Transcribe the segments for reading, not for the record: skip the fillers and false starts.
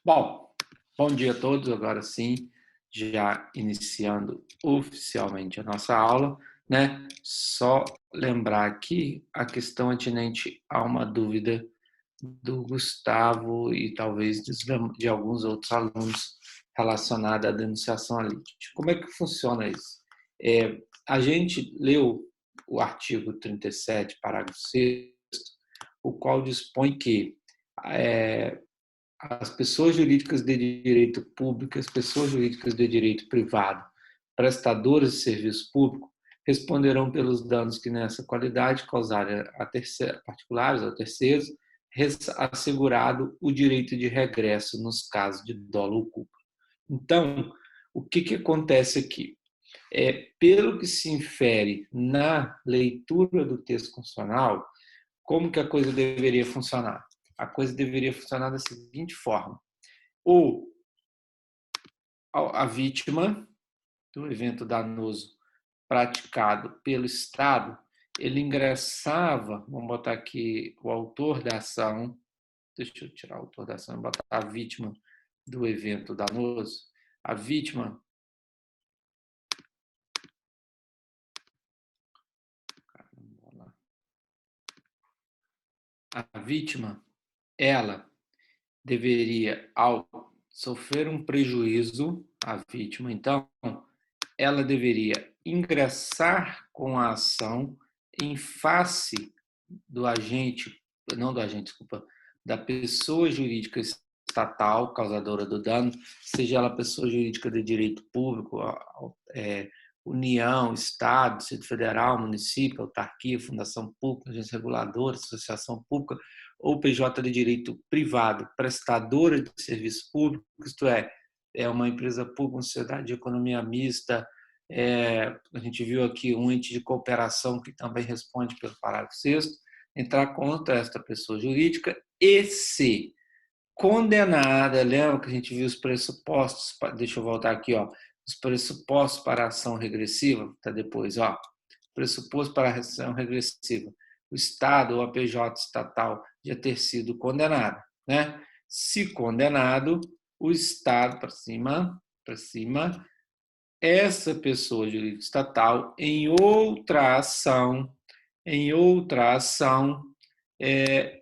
Bom, bom dia a todos. Agora sim, já iniciando oficialmente a nossa aula, né? Só lembrar aqui a questão atinente a uma dúvida do Gustavo e talvez de alguns outros alunos relacionada à denunciação à lite. Como é que funciona isso? A gente leu o artigo 37, parágrafo 6º, o qual dispõe que as pessoas jurídicas de direito público, as pessoas jurídicas de direito privado, prestadoras de serviço público, responderão pelos danos que nessa qualidade causarem a particulares ou terceiros, assegurado o direito de regresso nos casos de dolo ou culpa. Então, o que acontece aqui? Pelo que se infere na leitura do texto constitucional, como que a coisa deveria funcionar? A coisa deveria funcionar da seguinte forma: ou a vítima do evento danoso praticado pelo Estado, ele ingressava, vamos botar aqui o autor da ação, deixa eu tirar o autor da ação, botar a vítima do evento danoso, a vítima, ela deveria, ao sofrer um prejuízo, a vítima, então, ela deveria ingressar com a ação em face do agente, não do agente, desculpa, da pessoa jurídica estatal causadora do dano, seja ela pessoa jurídica de direito público, União, Estado, Distrito Federal, município, autarquia, fundação pública, agência reguladora, associação pública, ou PJ de direito privado, prestadora de serviço público, isto é uma empresa pública, uma sociedade de economia mista, a gente viu aqui um ente de cooperação que também responde pelo parágrafo 6º, entrar contra esta pessoa jurídica e se condenada, lembra que a gente viu os pressupostos, deixa eu voltar aqui, os pressupostos para a ação regressiva, está depois, pressuposto para a ação regressiva, o Estado ou a PJ estatal já ter sido condenado, né? Se condenado, o Estado para cima, essa pessoa jurídica estatal em outra ação,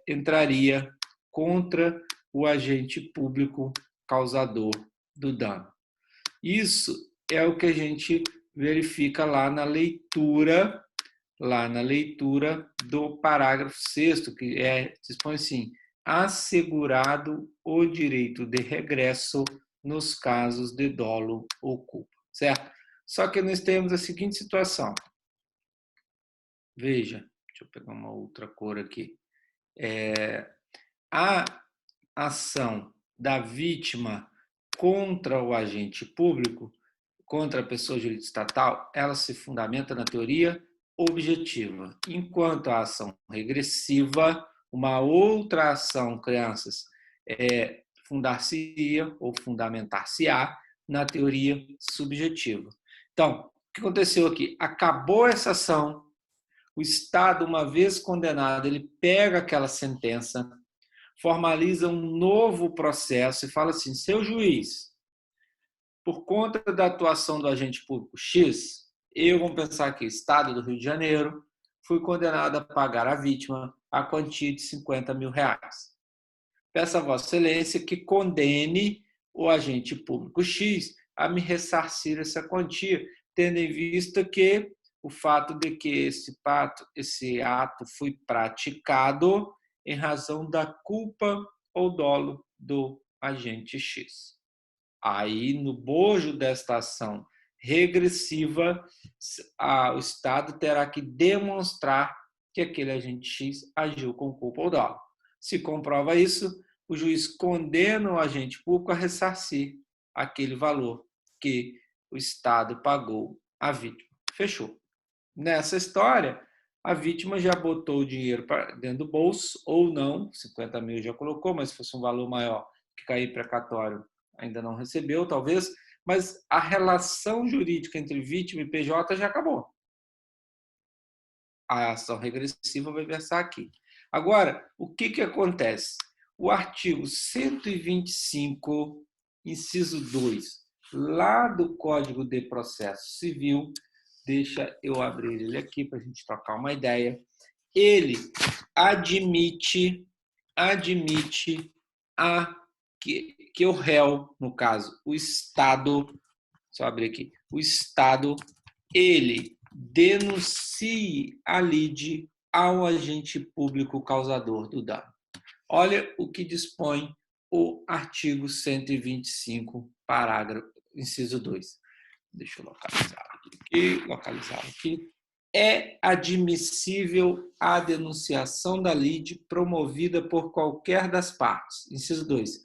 entraria contra o agente público causador do dano. Isso é o que a gente verifica lá na leitura do parágrafo 6º, que dispõe assim: assegurado o direito de regresso nos casos de dolo ou culpa, certo? Só que nós temos a seguinte situação. Veja, deixa eu pegar uma outra cor aqui. A ação da vítima contra o agente público, contra a pessoa jurídica estatal, ela se fundamenta na teoria objetiva, enquanto a ação regressiva, uma outra ação, crianças, fundar-se-ia ou fundamentar-se-á na teoria subjetiva. Então, o que aconteceu aqui? Acabou essa ação, o Estado, uma vez condenado, ele pega aquela sentença, formaliza um novo processo e fala assim: seu juiz, por conta da atuação do agente público X, eu, vamos pensar aqui, Estado do Rio de Janeiro, fui condenado a pagar à vítima a quantia de R$50 mil. Peço a Vossa Excelência que condene o agente público X a me ressarcir essa quantia, tendo em vista que o fato de que esse ato foi praticado em razão da culpa ou dolo do agente X. Aí, no bojo desta ação regressiva, o Estado terá que demonstrar que aquele agente X agiu com culpa ou dolo. Se comprova isso, o juiz condena o agente público a ressarcir aquele valor que o Estado pagou à vítima. Fechou. Nessa história, a vítima já botou o dinheiro dentro do bolso, ou não, 50 mil já colocou, mas se fosse um valor maior que cair precatório, ainda não recebeu, talvez, mas a relação jurídica entre vítima e PJ já acabou. A ação regressiva vai versar aqui. Agora, o que acontece? O artigo 125, inciso 2, lá do Código de Processo Civil, deixa eu abrir ele aqui para a gente trocar uma ideia, ele admite que o réu, no caso, o Estado, só abrir aqui, o Estado, ele denuncie a lide ao agente público causador do dano. Olha o que dispõe o artigo 125, parágrafo, inciso 2. Deixa eu localizar aqui. É admissível a denunciação da lide promovida por qualquer das partes. Inciso 2.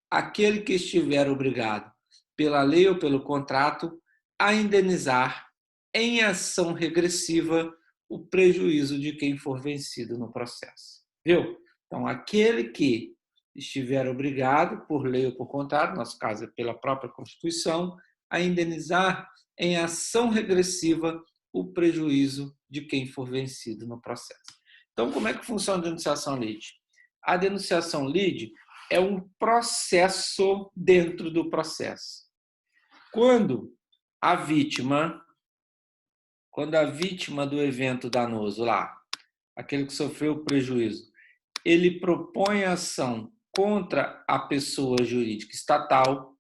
Aquele que estiver obrigado, pela lei ou pelo contrato, a indenizar, em ação regressiva, o prejuízo de quem for vencido no processo. Viu? Então, aquele que estiver obrigado, por lei ou por contrato, no nosso caso é pela própria Constituição, a indenizar, em ação regressiva, o prejuízo de quem for vencido no processo. Então, como é que funciona a denunciação lide? A denunciação lide é um processo dentro do processo. Quando a vítima do evento danoso lá, aquele que sofreu o prejuízo, ele propõe a ação contra a pessoa jurídica estatal,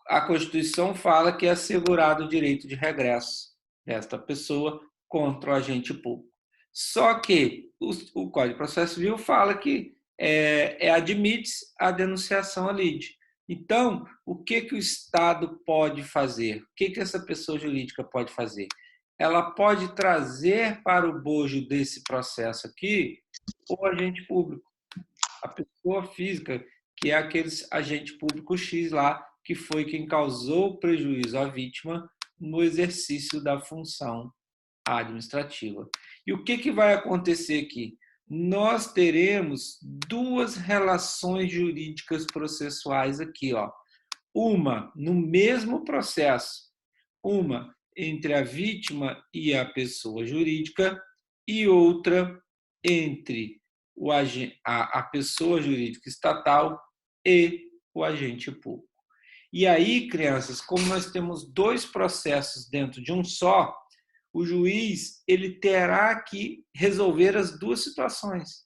a Constituição fala que é assegurado o direito de regresso desta pessoa contra o agente público. Só que o Código de Processo Civil fala que admite a denunciação à lide. Então, o que o Estado pode fazer? O que essa pessoa jurídica pode fazer? Ela pode trazer para o bojo desse processo aqui o agente público, a pessoa física, que é aquele agente público X lá, que foi quem causou prejuízo à vítima no exercício da função administrativa. E o que vai acontecer aqui? Nós teremos duas relações jurídicas processuais aqui, ó. Uma no mesmo processo, uma entre a vítima e a pessoa jurídica e outra entre a pessoa jurídica estatal e o agente público. E aí, crianças, como nós temos dois processos dentro de um só, o juiz ele terá que resolver as duas situações,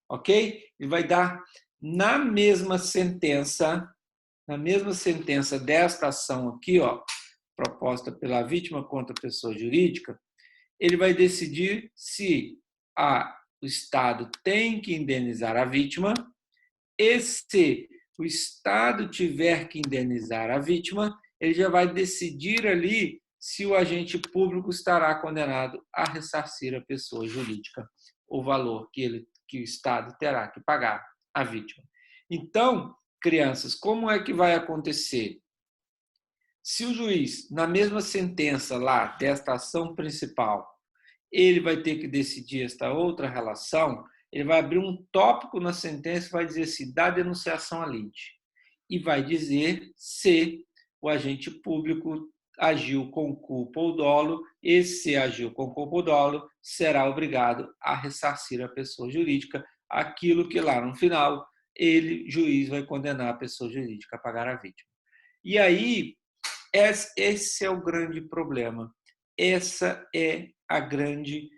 ok? Ele vai dar na mesma sentença desta ação aqui, ó, proposta pela vítima contra a pessoa jurídica, ele vai decidir se o Estado tem que indenizar a vítima e se o Estado tiver que indenizar a vítima, ele já vai decidir ali se o agente público estará condenado a ressarcir a pessoa jurídica o valor que o Estado terá que pagar à vítima. Então, crianças, como é que vai acontecer? Se o juiz, na mesma sentença lá desta ação principal, ele vai ter que decidir esta outra relação, ele vai abrir um tópico na sentença e vai dizer assim, da denunciação à lide. E vai dizer se o agente público agiu com culpa ou dolo, e se agiu com culpa ou dolo, será obrigado a ressarcir a pessoa jurídica aquilo que lá no final juiz, vai condenar a pessoa jurídica a pagar a vítima. E aí, esse é o grande problema. Essa é a grande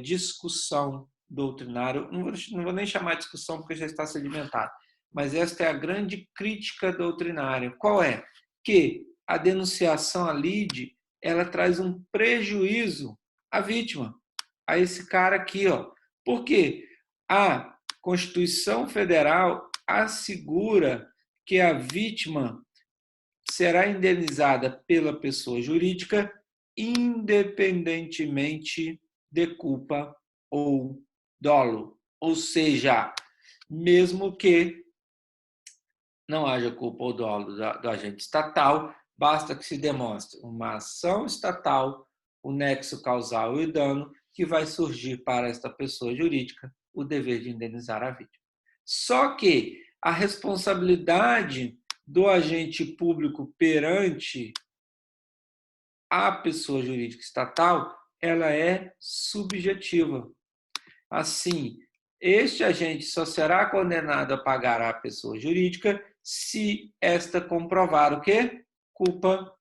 discussão doutrinária. Não vou nem chamar de discussão porque já está sedimentado, mas esta é a grande crítica doutrinária. Qual é? Que a denunciação à lide ela traz um prejuízo à vítima, a esse cara aqui, ó. Por quê? A Constituição Federal assegura que a vítima será indenizada pela pessoa jurídica independentemente de culpa ou dolo. Ou seja, mesmo que não haja culpa ou dolo do agente estatal, basta que se demonstre uma ação estatal, o nexo causal e o dano, que vai surgir para esta pessoa jurídica o dever de indenizar a vítima. Só que a responsabilidade do agente público perante a pessoa jurídica estatal, ela é subjetiva. Assim, Este agente só será condenado a pagar à pessoa jurídica se esta comprovar o quê? Culpa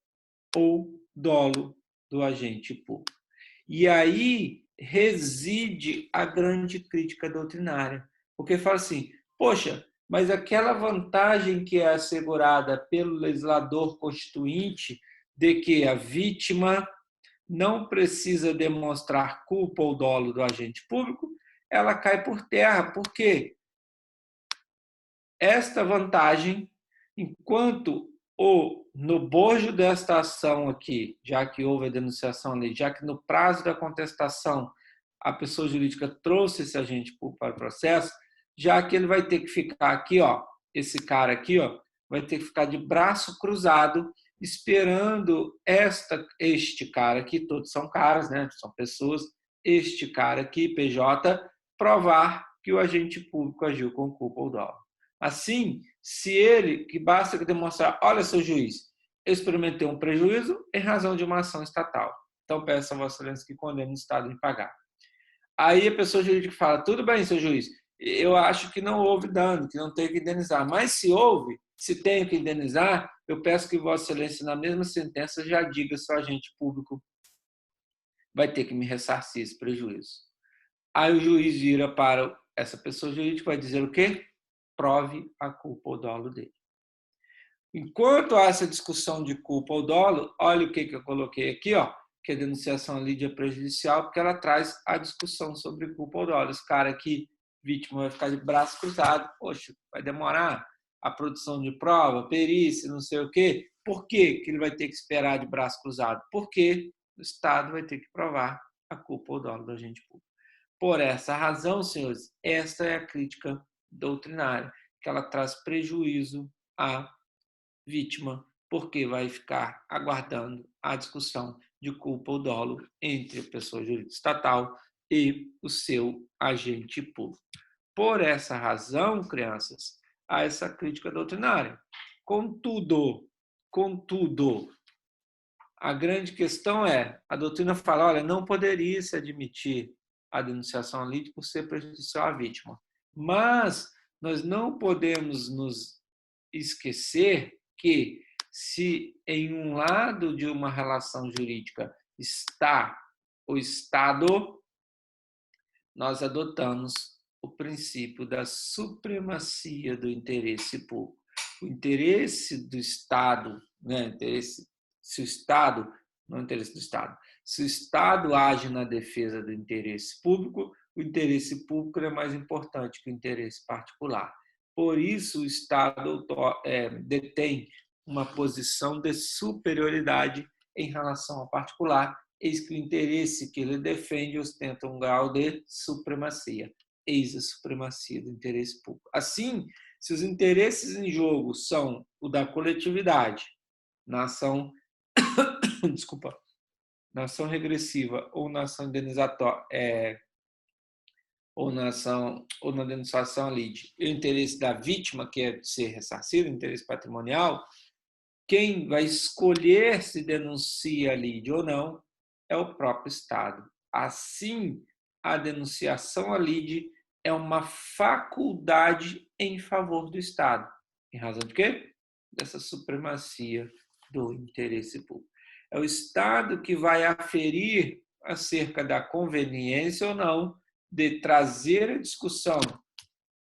ou dolo do agente público. E aí reside a grande crítica doutrinária, porque fala assim, poxa, mas aquela vantagem que é assegurada pelo legislador constituinte de que a vítima não precisa demonstrar culpa ou dolo do agente público, ela cai por terra, porque esta vantagem, enquanto no bojo desta ação aqui, já que houve a denunciação ali, já que no prazo da contestação a pessoa jurídica trouxe esse agente público para o processo, já que ele vai ter que ficar aqui, ó, esse cara aqui, ó, vai ter que ficar de braço cruzado esperando este cara aqui, todos são caras, né? São pessoas, este cara aqui, PJ, provar que o agente público agiu com culpa ou dolo. Assim, se ele, que basta demonstrar, olha, seu juiz, eu experimentei um prejuízo em razão de uma ação estatal. Então, peço a Vossa Excelência que condene o Estado em pagar. Aí a pessoa jurídica fala, tudo bem, seu juiz, eu acho que não houve dano, que não tem que indenizar. Mas se houve, se tem que indenizar, eu peço que Vossa Excelência, na mesma sentença, já diga se o agente público vai ter que me ressarcir esse prejuízo. Aí o juiz vira para essa pessoa jurídica e vai dizer o quê? Prove a culpa ou dolo dele. Enquanto há essa discussão de culpa ou dolo, olha o que eu coloquei aqui, ó, que a denunciação lídia é prejudicial, porque ela traz a discussão sobre culpa ou dolo. Esse cara aqui, vítima, vai ficar de braço cruzado, poxa, vai demorar a produção de prova, perícia, não sei o quê. Por que ele vai ter que esperar de braço cruzado? Porque o Estado vai ter que provar a culpa ou dolo do agente público. Por essa razão, senhores, esta é a crítica doutrinária, que ela traz prejuízo à vítima, porque vai ficar aguardando a discussão de culpa ou dolo entre a pessoa jurídica estatal e o seu agente público. Por essa razão, crianças, há essa crítica doutrinária. Contudo, a grande questão é, a doutrina fala, olha, não poderia se admitir a denunciação lide por ser prejudicial à vítima. Mas nós não podemos nos esquecer que se em um lado de uma relação jurídica está o Estado, nós adotamos o princípio da supremacia do interesse público. O interesse do Estado, né, se o Estado, não é o interesse do Estado, se o Estado age na defesa do interesse público, o interesse público é mais importante que o interesse particular. Por isso, o Estado detém uma posição de superioridade em relação ao particular, eis que o interesse que ele defende ostenta um grau de supremacia. Eis a supremacia do interesse público. Assim, se os interesses em jogo são o da coletividade, na ação, desculpa, na ação regressiva ou na ação indenizatória, ou na denunciação lide, o interesse da vítima, que é ser ressarcido, o interesse patrimonial, quem vai escolher se denuncia a lide ou não é o próprio Estado. Assim, a denunciação à lide é uma faculdade em favor do Estado. Em razão de quê? Dessa supremacia do interesse público. É o Estado que vai aferir acerca da conveniência ou não de trazer a discussão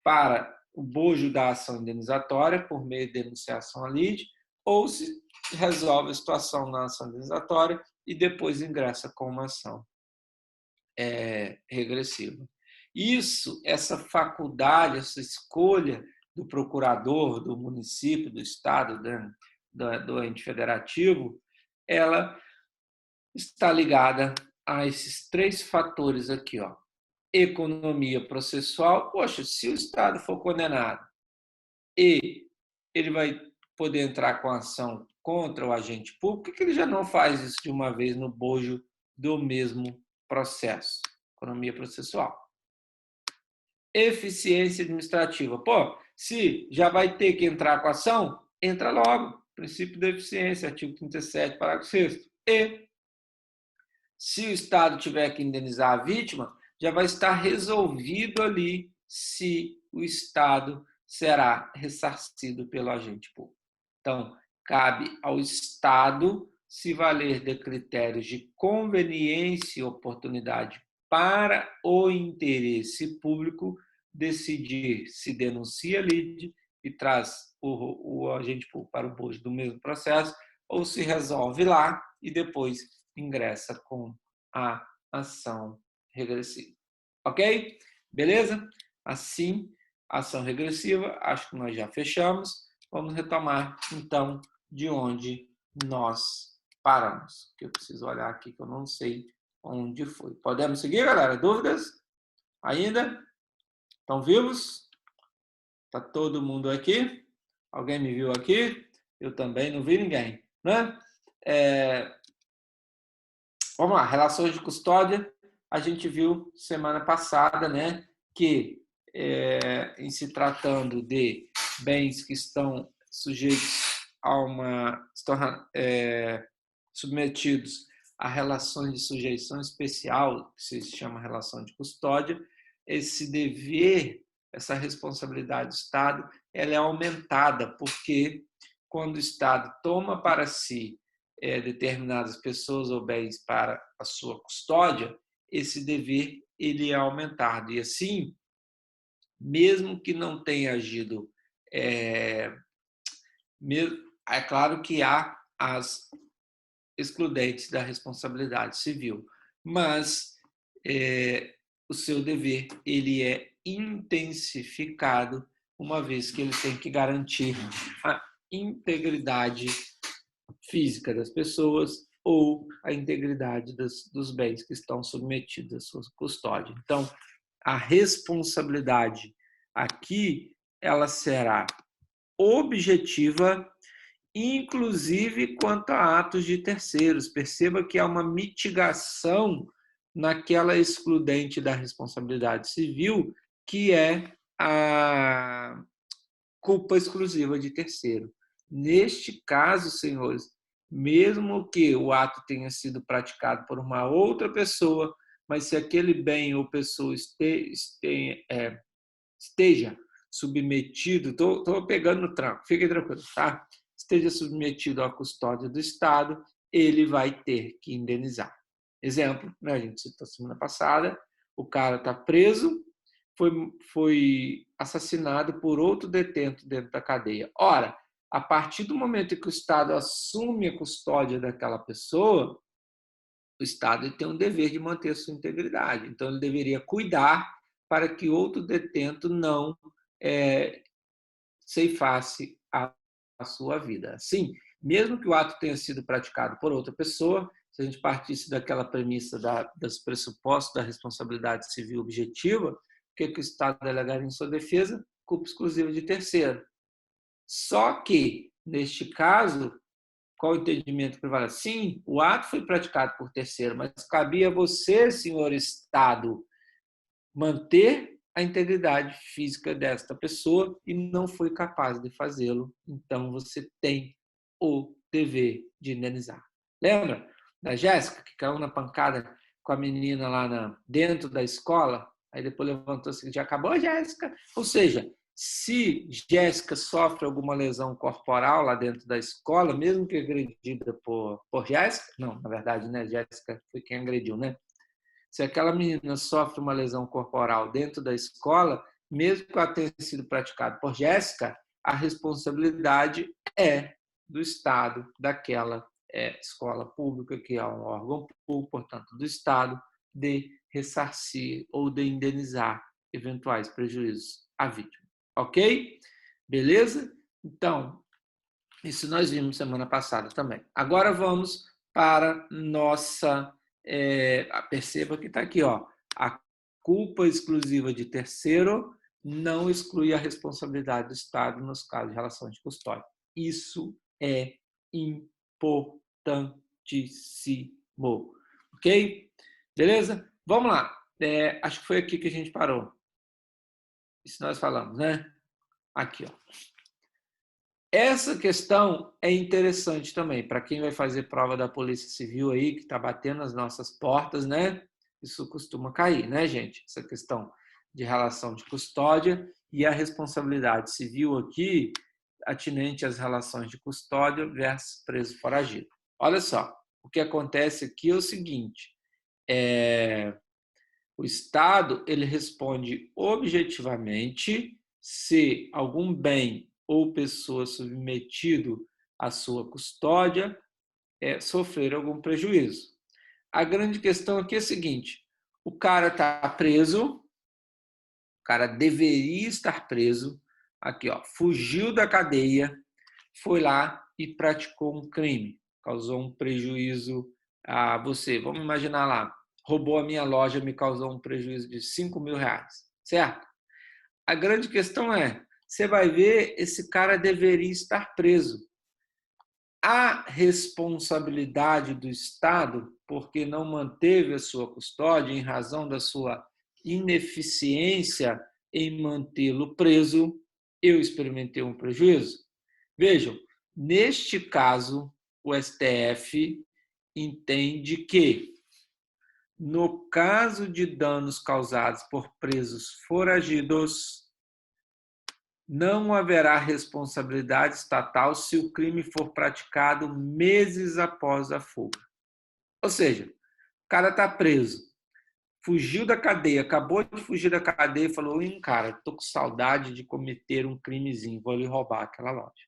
para o bojo da ação indenizatória por meio de denunciação à lide, ou se resolve a situação na ação indenizatória e depois ingressa com uma ação regressiva. Isso, essa faculdade, essa escolha do procurador, do município, do Estado, do ente federativo, ela está ligada a esses três fatores aqui, ó. Economia processual, poxa, se o Estado for condenado e ele vai poder entrar com ação contra o agente público, por que ele já não faz isso de uma vez no bojo do mesmo processo? Economia processual. Eficiência administrativa. Pô, se já vai ter que entrar com ação, entra logo. Princípio da eficiência, artigo 37, parágrafo 6º. E se o Estado tiver que indenizar a vítima, já vai estar resolvido ali se o Estado será ressarcido pelo agente público. Então, cabe ao Estado se valer de critérios de conveniência e oportunidade para o interesse público, decidir se denuncia a lide e traz o agente público para o bojo do mesmo processo, ou se resolve lá e depois ingressa com a ação regressiva. Ok? Beleza? Assim, ação regressiva, acho que nós já fechamos. Vamos retomar, então, de onde nós paramos. Que eu preciso olhar aqui, que eu não sei onde foi. Podemos seguir, galera? Dúvidas? Ainda? Estão vivos? Está todo mundo aqui? Alguém me viu aqui? Eu também não vi ninguém, né? Vamos lá, relações de custódia. A gente viu semana passada, né, que em se tratando de bens que estão sujeitos estão submetidos a relações de sujeição especial, que se chama relação de custódia, esse dever, essa responsabilidade do Estado, ela é aumentada, porque quando o Estado toma para si determinadas pessoas ou bens para a sua custódia, esse dever ele é aumentado. E assim, mesmo que não tenha agido, é claro que há as excludentes da responsabilidade civil, mas o seu dever ele é intensificado, uma vez que ele tem que garantir a integridade física das pessoas ou a integridade dos bens que estão submetidos à sua custódia. Então, a responsabilidade aqui ela será objetiva, inclusive quanto a atos de terceiros. Perceba que há uma mitigação naquela excludente da responsabilidade civil, que é a culpa exclusiva de terceiro. Neste caso, senhores, mesmo que o ato tenha sido praticado por uma outra pessoa, mas se aquele bem ou pessoa esteja submetido, estou pegando no tranco, fiquem tranquilos, tá? Esteja submetido à custódia do Estado, ele vai ter que indenizar. Exemplo, né, a gente citou semana passada, o cara está preso, foi assassinado por outro detento dentro da cadeia. Ora, a partir do momento em que o Estado assume a custódia daquela pessoa, o Estado tem um dever de manter a sua integridade. Então, ele deveria cuidar para que outro detento não ceifasse a sua vida. Sim, mesmo que o ato tenha sido praticado por outra pessoa, se a gente partisse daquela premissa dos pressupostos da responsabilidade civil objetiva, o que o Estado delegaria em sua defesa? Culpa exclusiva de terceiro. Só que, neste caso, qual o entendimento que prevalece? Sim, o ato foi praticado por terceiro, mas cabia a você, senhor Estado, manter a integridade física desta pessoa e não foi capaz de fazê-lo. Então, você tem o dever de indenizar. Lembra da Jéssica, que caiu na pancada com a menina lá dentro da escola? Aí depois levantou-se e já acabou, Jéssica. Ou seja, se Jéssica sofre alguma lesão corporal lá dentro da escola, mesmo que agredida por Jéssica, não, na verdade, né, Jéssica foi quem agrediu, né? Se aquela menina sofre uma lesão corporal dentro da escola, mesmo que ela tenha sido praticada por Jéssica, a responsabilidade é do Estado, daquela escola pública, que é um órgão público, portanto, do Estado, de ressarcir ou de indenizar eventuais prejuízos à vítima. Ok? Beleza? Então, isso nós vimos semana passada também. Agora vamos para nossa... perceba que está aqui, ó, a culpa exclusiva de terceiro não exclui a responsabilidade do Estado nos casos de relação de custódia. Isso é importantíssimo. Ok? Beleza? Vamos lá. Acho que foi aqui que a gente parou. Isso nós falamos, né? Aqui, ó. Essa questão é interessante também, para quem vai fazer prova da Polícia Civil aí, que está batendo as nossas portas, né? Isso costuma cair, né, gente? Essa questão de relação de custódia e a responsabilidade civil aqui atinente às relações de custódia versus preso foragido. Olha só, o que acontece aqui é o seguinte, o Estado ele responde objetivamente se algum bem ou pessoa submetido à sua custódia sofrer algum prejuízo. A grande questão aqui é a seguinte, o cara está preso, o cara deveria estar preso, aqui ó, fugiu da cadeia, foi lá e praticou um crime, causou um prejuízo a você. Vamos imaginar lá, roubou a minha loja, me causou um prejuízo de R$5.000, certo? A grande questão é, você vai ver, esse cara deveria estar preso. A responsabilidade do Estado, porque não manteve a sua custódia em razão da sua ineficiência em mantê-lo preso, eu experimentei um prejuízo. Vejam, neste caso, o STF entende que, no caso de danos causados por presos foragidos, não haverá responsabilidade estatal se o crime for praticado meses após a fuga. Ou seja, o cara está preso, fugiu da cadeia, acabou de fugir da cadeia e falou, cara, estou com saudade de cometer um crimezinho, vou ali roubar aquela loja.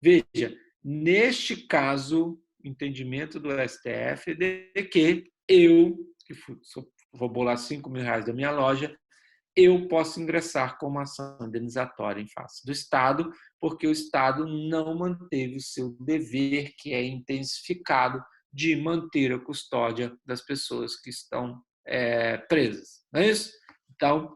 Veja, neste caso, o entendimento do STF é de que eu, que roubou lá R$5.000 da minha loja, eu posso ingressar com uma ação indenizatória em face do Estado, porque o Estado não manteve o seu dever, que é intensificado, de manter a custódia das pessoas que estão presas. Não é isso? Então,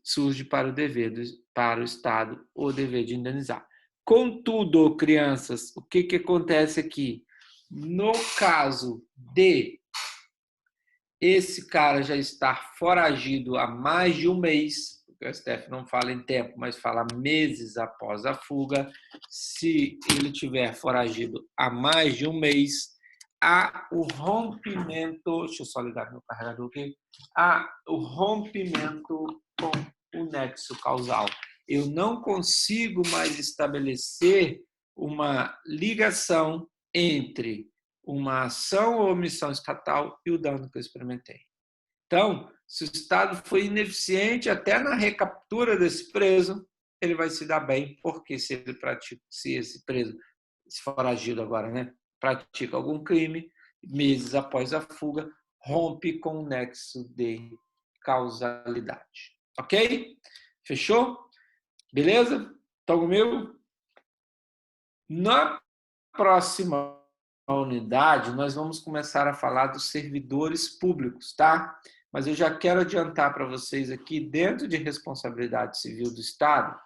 surge para o Estado o dever de indenizar. Contudo, crianças, o que acontece aqui? No caso de esse cara já estar foragido há mais de um mês, porque o STF não fala em tempo, mas fala meses após a fuga, se ele tiver foragido há mais de um mês, há o rompimento, deixa eu só ligar meu carregador aqui, há o rompimento com o nexo causal. Eu não consigo mais estabelecer uma ligação entre uma ação ou omissão estatal e o dano que eu experimentei. Então, se o Estado foi ineficiente até na recaptura desse preso, ele vai se dar bem, porque se esse preso, esse foragido agora, né, pratica algum crime, meses após a fuga, rompe com o nexo de causalidade. Ok? Fechou? Beleza? Então, comigo? Na próxima unidade, nós vamos começar a falar dos servidores públicos, tá? Mas eu já quero adiantar para vocês aqui, dentro de responsabilidade civil do Estado,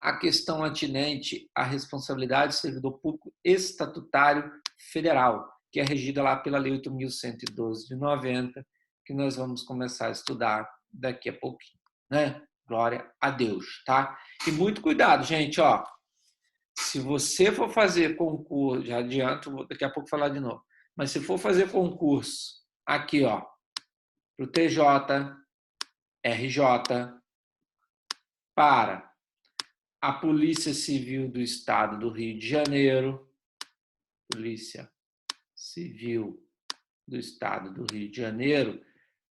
a questão atinente à responsabilidade do servidor público estatutário federal, que é regida lá pela Lei 8.112 de 90, que nós vamos começar a estudar daqui a pouquinho, né? Glória a Deus, tá? E muito cuidado, gente, ó. Se você for fazer concurso, já adianto, vou daqui a pouco falar de novo, mas se for fazer concurso aqui, ó, para o TJ, RJ, para a Polícia Civil do Estado do Rio de Janeiro, Polícia Civil do Estado do Rio de Janeiro,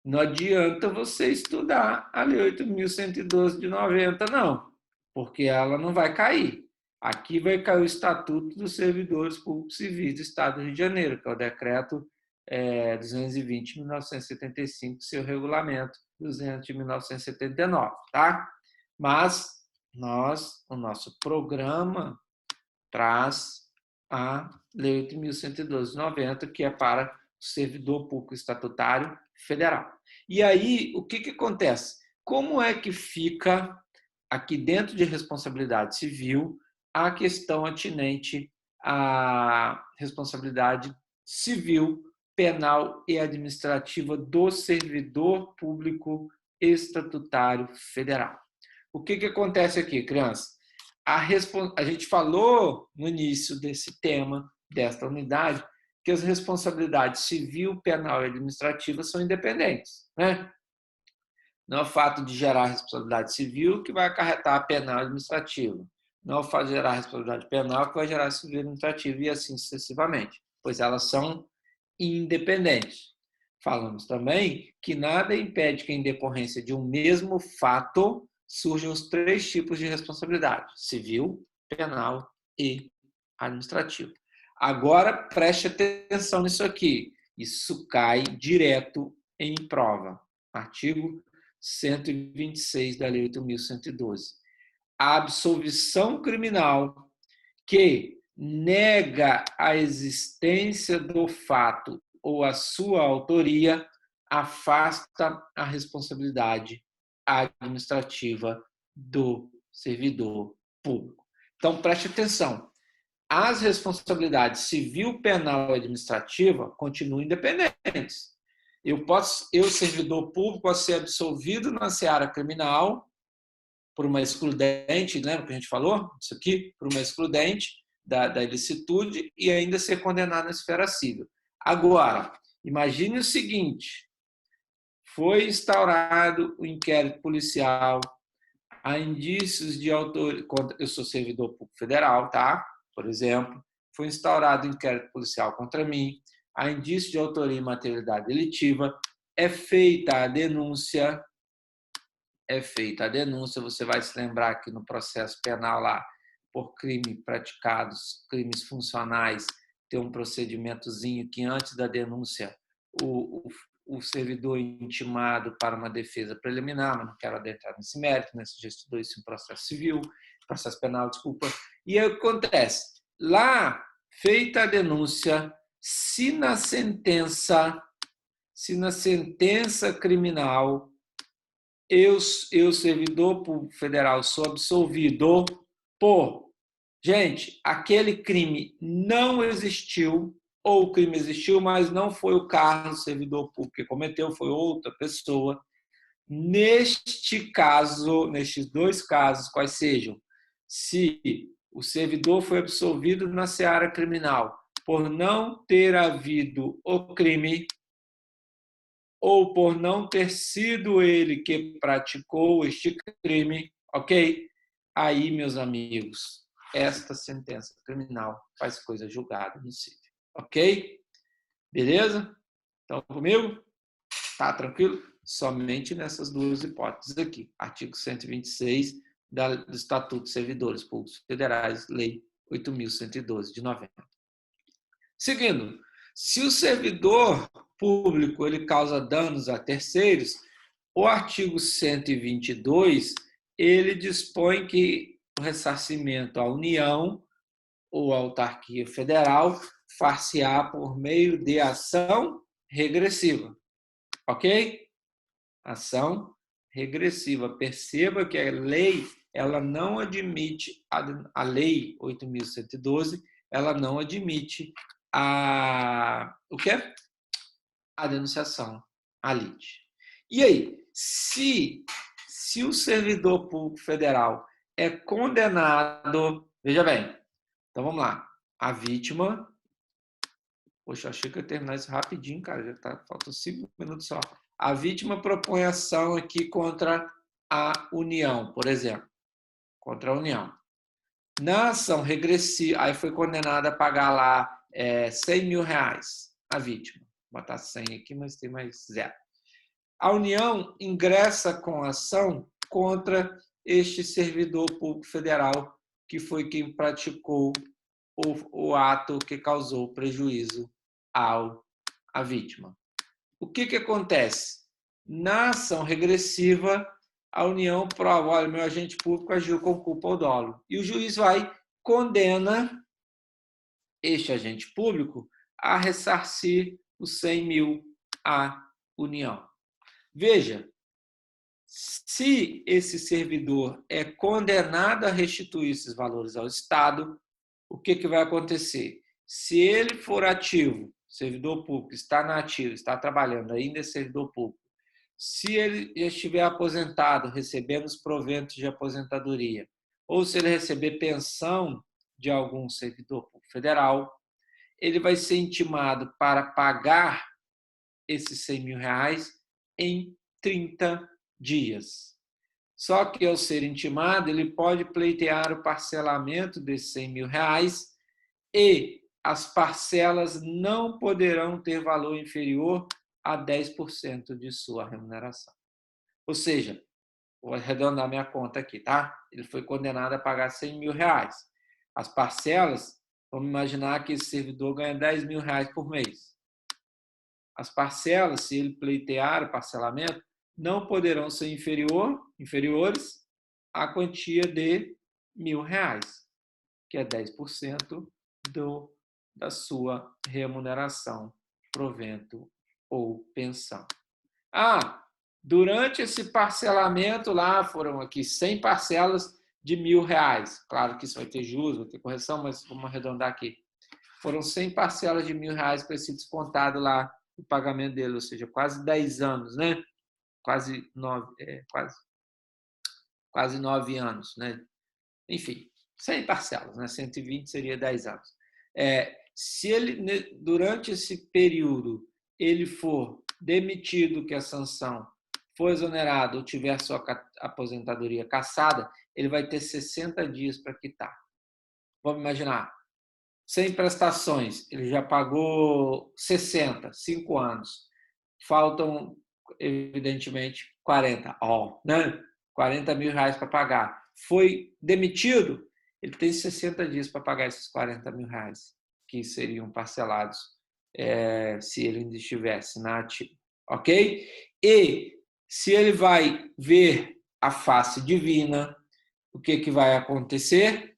não adianta você estudar a Lei 8.112 de 90, não, porque ela não vai cair. Aqui vai cair o Estatuto dos Servidores Públicos Civis do Estado do Rio de Janeiro, que é o Decreto 220 de 1975, seu regulamento 200 de 1979, tá? Mas o nosso programa traz a Lei 8.112 de 90, que é para o servidor público estatutário federal. E aí, o que acontece? Como é que fica aqui dentro de responsabilidade civil a questão atinente à responsabilidade civil, penal e administrativa do servidor público estatutário federal? O que acontece aqui, criança? A gente falou no início desse tema, desta unidade, que as responsabilidades civil, penal e administrativa são independentes, né? Não é o fato de gerar responsabilidade civil que vai acarretar a penal administrativa. Não é o fato de gerar responsabilidade penal que vai gerar civil administrativa e assim sucessivamente, pois elas são independentes. Falamos também que nada impede que, em decorrência de um mesmo fato, surjam os 3 tipos de responsabilidade: civil, penal e administrativa. Agora, preste atenção nisso aqui. Isso cai direto em prova. Artigo 126 da Lei 8.112. A absolvição criminal que nega a existência do fato ou a sua autoria afasta a responsabilidade administrativa do servidor público. Então, preste atenção. As responsabilidades civil, penal e administrativa continuam independentes. Eu, servidor público, posso ser absolvido na seara criminal por uma excludente, lembra que a gente falou? Isso aqui, por uma excludente da ilicitude e ainda ser condenado na esfera civil. Agora, imagine o seguinte: foi instaurado o inquérito policial, há indícios de autoria, eu sou servidor público federal, tá? Por exemplo, foi instaurado o inquérito policial contra mim, há indícios de autoria e materialidade delitiva, é feita a denúncia, você vai se lembrar que no processo penal lá, por crime praticados, crimes funcionais, tem um procedimentozinho que antes da denúncia o servidor é intimado para uma defesa preliminar, mas não quero adentrar nesse mérito, né? Você já estudou isso em processo civil, processo penal, desculpa. E aí o que acontece? Lá, feita a denúncia, se na sentença criminal eu, servidor público federal, sou absolvido por, gente, aquele crime não existiu, ou o crime existiu, mas não foi o Carlos, servidor público, que cometeu, foi outra pessoa. Neste caso, nestes 2 casos, quais sejam, se o servidor foi absolvido na seara criminal por não ter havido o crime, ou por não ter sido ele que praticou este crime, ok? Aí, meus amigos, esta sentença criminal faz coisa julgada no sítio, ok? Beleza? Estão comigo? Tá tranquilo? Somente nessas 2 hipóteses aqui. Artigo 126 do Estatuto dos Servidores Públicos Federais, Lei 8.112 de 90. Seguindo, se o servidor público ele causa danos a terceiros, o artigo 122 ele dispõe que o ressarcimento à União ou à autarquia federal far-se-á por meio de ação regressiva. Ok? Ação regressiva. Perceba que a lei ela não admite, a lei 8.112, ela não admite o quê? A denunciação, a lide. E aí, se o servidor público federal é condenado, veja bem, então vamos lá, a vítima, poxa, achei que eu ia terminar isso rapidinho, cara, já tá, faltam 5 minutos só. A vítima propõe ação aqui contra a União, por exemplo, contra a União. Na ação regressiva, aí foi condenada a pagar lá 100 mil reais, a vítima. Vou botar 100 aqui, mas tem mais 0. A União ingressa com ação contra este servidor público federal, que foi quem praticou o ato que causou prejuízo à vítima. O que acontece? Na ação regressiva, a União prova, olha, meu agente público agiu com culpa ou dolo. E o juiz condena este agente público a ressarcir os 100 mil à União. Veja, se esse servidor é condenado a restituir esses valores ao Estado, o que vai acontecer? Se ele for ativo, servidor público, está na ativa, está trabalhando, ainda é servidor público, se ele estiver aposentado, recebendo os proventos de aposentadoria, ou se ele receber pensão de algum servidor público federal, ele vai ser intimado para pagar esses 100 mil reais em 30 dias. Só que, ao ser intimado, ele pode pleitear o parcelamento desses R$100.000 e as parcelas não poderão ter valor inferior a 10% de sua remuneração. Ou seja, vou arredondar minha conta aqui, tá? Ele foi condenado a pagar R$100.000. As parcelas, vamos imaginar que esse servidor ganha R$10.000 por mês. As parcelas, se ele pleitear o parcelamento, não poderão ser inferiores à quantia de R$1.000, que é 10% da sua remuneração, provento ou pensão. Durante esse parcelamento lá, foram aqui 100 parcelas de R$1.000. Claro que isso vai ter juros, vai ter correção, mas vamos arredondar aqui. Foram 100 parcelas de R$1.000 para esse descontado lá, o pagamento dele, ou seja, quase 10 anos, né? Quase 9 anos, né? Enfim, 100 parcelas, né? 120 seria 10 anos. Se ele, durante esse período, ele for demitido, que a sanção for exonerado ou tiver sua aposentadoria cassada, ele vai ter 60 dias para quitar. Vamos imaginar, 100 prestações, ele já pagou 60, 5 anos. Faltam, evidentemente, 40, né? R$40.000 para pagar. Foi demitido, ele tem 60 dias para pagar esses R$40.000, que seriam parcelados se ele ainda estivesse na ativa. Ok? E se ele vai ver a face divina, o que vai acontecer?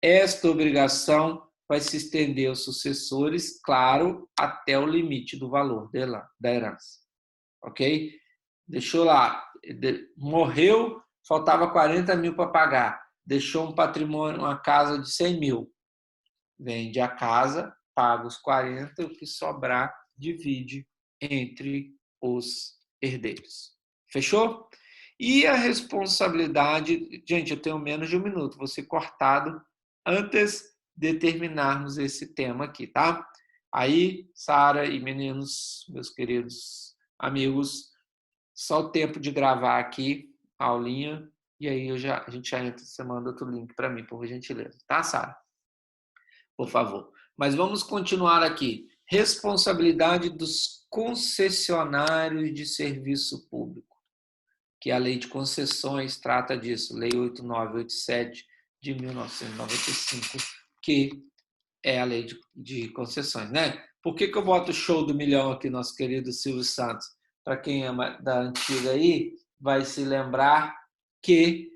Esta obrigação vai se estender aos sucessores, claro, até o limite do valor da herança. Ok? Deixou lá, morreu, faltava 40 mil para pagar, deixou um patrimônio, uma casa de 100 mil. Vende a casa, paga os 40, o que sobrar, divide entre os herdeiros. Fechou? E a responsabilidade... Gente, eu tenho menos de 1 minuto, vou ser cortado antes de terminarmos esse tema aqui, tá? Aí, Sara e meninos, meus queridos amigos, só o tempo de gravar aqui a aulinha, e aí a gente já entra, você manda outro link para mim, por gentileza. Tá, Sara? Por favor. Mas vamos continuar aqui. Responsabilidade dos concessionários de serviço público, que a Lei de Concessões trata disso, Lei 8987 de 1995, que é a Lei de Concessões, né? Por que eu boto o show do milhão aqui, nosso querido Silvio Santos? Para quem é da antiga aí, vai se lembrar que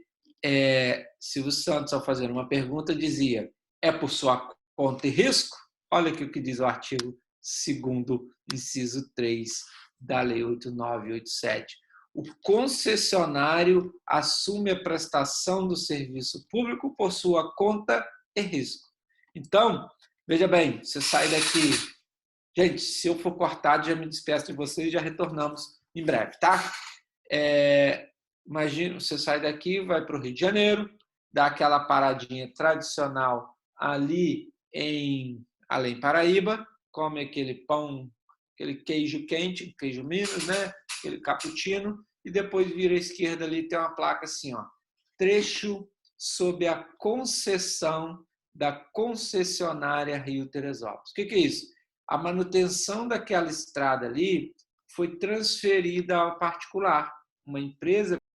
Silvio Santos, ao fazer uma pergunta, dizia: é por sua conta e risco? Olha aqui o que diz o artigo 2º, inciso 3 da Lei 8987. O concessionário assume a prestação do serviço público por sua conta e risco. Então, veja bem, você sai daqui... Gente, se eu for cortado, já me despeço de vocês e já retornamos em breve, tá? Imagina, você sai daqui, vai para o Rio de Janeiro, dá aquela paradinha tradicional ali em Além Paraíba, come aquele pão, aquele queijo quente, queijo Minas, né? Aquele cappuccino, e depois vira à esquerda ali, tem uma placa assim, ó, trecho sob a concessão da concessionária Rio Teresópolis. O que é isso? A manutenção daquela estrada ali foi transferida ao particular. Uma empresa